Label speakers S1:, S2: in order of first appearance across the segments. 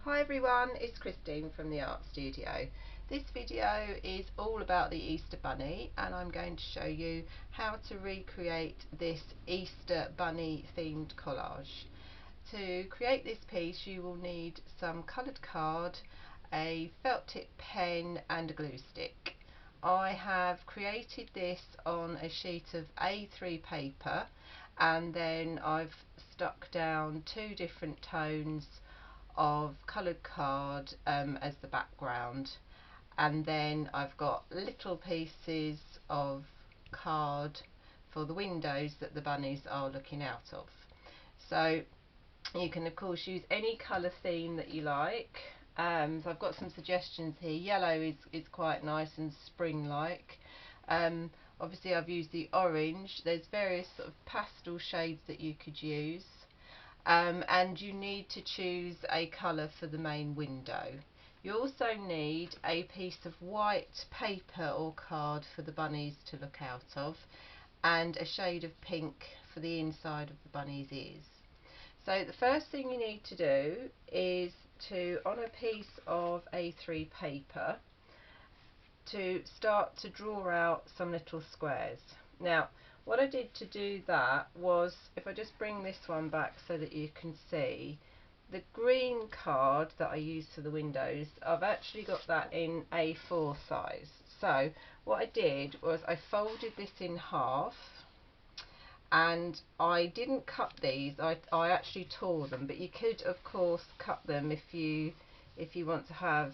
S1: Hi everyone, it's Christine from the Art Studio. This video is all about the Easter Bunny and I'm going to show you how to recreate this Easter Bunny themed collage. To create this piece you will need some coloured card, a felt tip pen and a glue stick. I have created this on a sheet of A3 paper and then I've stuck down two different tones of coloured card as the background, and then I've got little pieces of card for the windows that the bunnies are looking out of. So you can of course use any colour theme that you like. So I've got some suggestions here. Yellow is quite nice and spring-like. Obviously I've used the orange. There's various sort of pastel shades that you could use. And you need to choose a colour for the main window. You also need a piece of white paper or card for the bunnies to look out of, and a shade of pink for the inside of the bunny's ears. So the first thing you need to do is to, on a piece of A3 paper, to start to draw out some little squares. Now what I did to do that was, if I just bring this one back so that you can see, the green card that I used for the windows, I've actually got that in A4 size. So what I did was I folded this in half, and I didn't cut these, I actually tore them, but you could of course cut them if you want to have,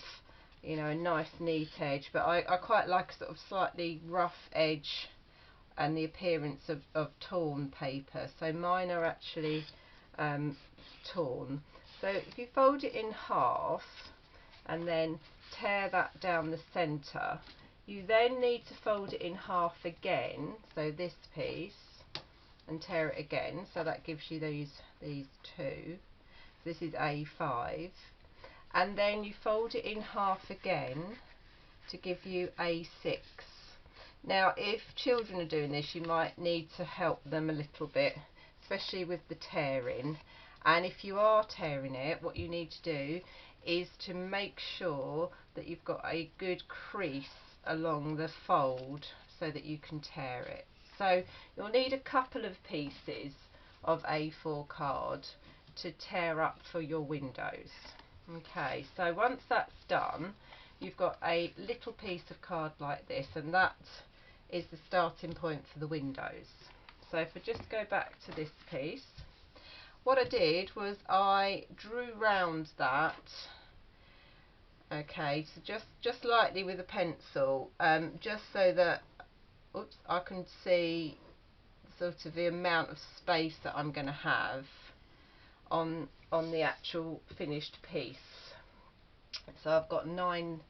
S1: you know, a nice neat edge, but I quite like a sort of slightly rough edge and the appearance of torn paper, so mine are actually torn. So if you fold it in half and then tear that down the centre, you then need to fold it in half again, so this piece, and tear it again, so that gives you these two. This is A5, and then you fold it in half again to give you A6. Now if children are doing this you might need to help them a little bit, especially with the tearing, and if you are tearing it, what you need to do is to make sure that you've got a good crease along the fold so that you can tear it. So you'll need a couple of pieces of A4 card to tear up for your windows. Okay, so once that's done, you've got a little piece of card like this, and that is the starting point for the windows. So if I just go back to this piece, what I did was I drew round that, okay, so just lightly with a pencil, just so that I can see sort of the amount of space that I'm going to have on the actual finished piece. So I've got nine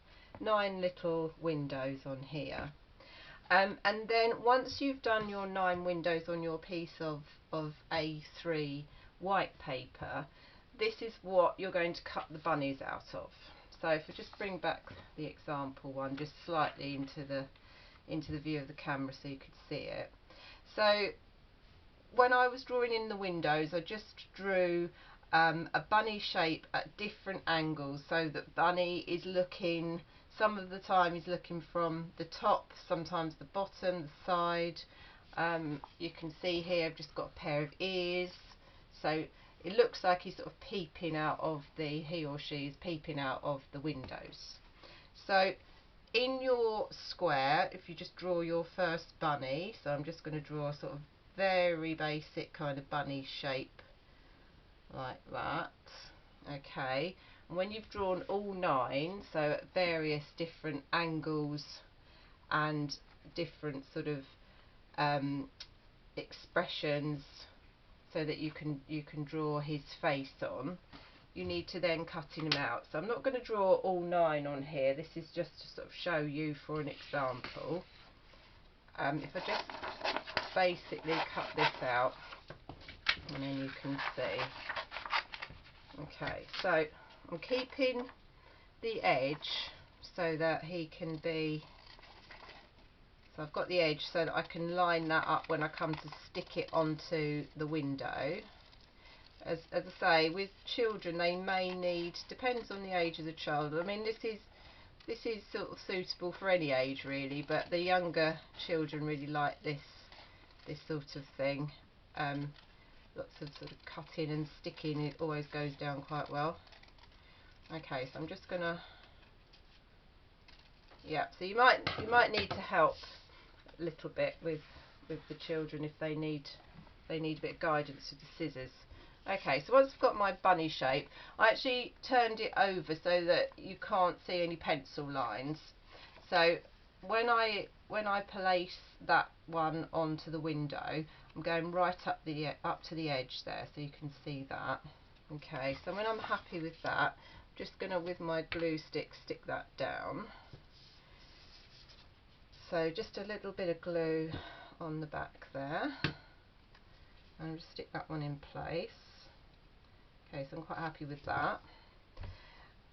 S1: little windows on here. And then once you've done your 9 windows on your piece of A3 white paper, this is what you're going to cut the bunnies out of. So if I just bring back the example one just slightly into the view of the camera so you could see it. So when I was drawing in the windows, I just drew a bunny shape at different angles, so that bunny is looking, some of the time he's looking from the top, sometimes the bottom, the side. You can see here I've just got a pair of ears, so it looks like he's sort of peeping out of he or she is peeping out of the windows. So in your square, if you just draw your first bunny, so I'm just going to draw a sort of very basic kind of bunny shape like that. Okay, and when you've drawn all 9, so at various different angles and different sort of expressions, so that you can draw his face on, you need to then cut him out. So I'm not going to draw all 9 on here, this is just to sort of show you for an example. If I just basically cut this out, and then you can see. Okay, so I'm keeping the edge so that he can be, so I've got the edge so that I can line that up when I come to stick it onto the window. as I say, with children they may need, depends on the age of the child. I mean, this is sort of suitable for any age really, but the younger children really like this sort of thing. Lots of sort of cutting and sticking, it always goes down quite well. Okay, so I'm just gonna, yeah, so you might need to help a little bit with the children if they need a bit of guidance with the scissors. Okay, so once I've got my bunny shape, I actually turned it over so that you can't see any pencil lines. So when I place that one onto the window, I'm going right up to the edge there, so you can see that. Okay, so when I'm happy with that, I'm just gonna, with my glue stick, stick that down. So just a little bit of glue on the back there, and just stick that one in place. Okay, so I'm quite happy with that.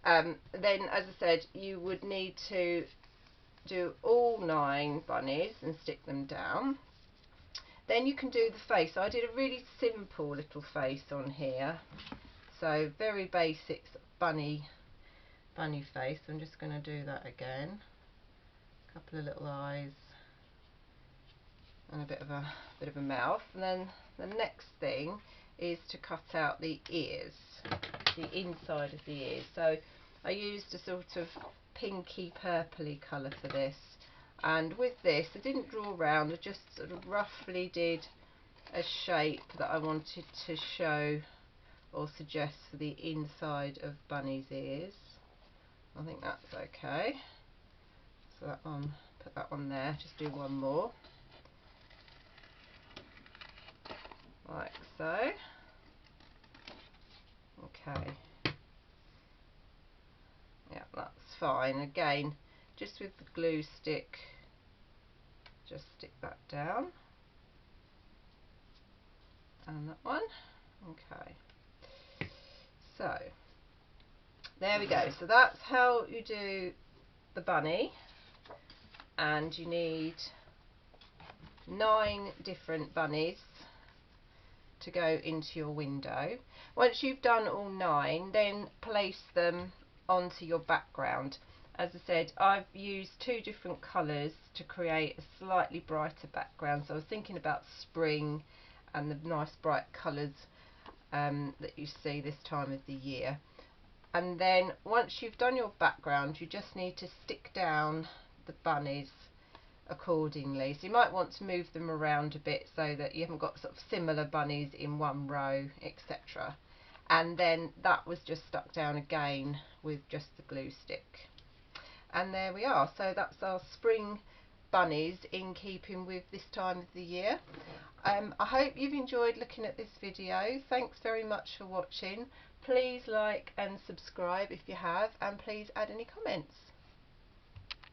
S1: Then, as I said, you would need to do all 9 bunnies and stick them down. Then you can do the face. So I did a really simple little face on here, so very basic bunny face. I'm just going to do that again. A couple of little eyes and a bit of a mouth. And then the next thing is to cut out the ears, the inside of the ears. So I used a sort of pinky purpley colour for this, and with this I didn't draw around, I just sort of roughly did a shape that I wanted to show or suggest for the inside of Bunny's ears. I think that's okay. So that one, put that one there, just do one more. Like so. Okay. Yeah, that's fine. Again, just with the glue stick, just stick that down. And that one. Okay. So, there we go. So that's how you do the bunny. And you need 9 different bunnies to go into your window. Once you've done all 9, then place them onto your background. As I said, I've used 2 different colours to create a slightly brighter background, so I was thinking about spring and the nice bright colours that you see this time of the year. And then once you've done your background, you just need to stick down the bunnies accordingly. So you might want to move them around a bit so that you haven't got sort of similar bunnies in one row, etc. And then that was just stuck down again with just the glue stick. And there we are. So that's our spring bunnies in keeping with this time of the year. I hope you've enjoyed looking at this video. Thanks very much for watching. Please like and subscribe if you have, and please add any comments.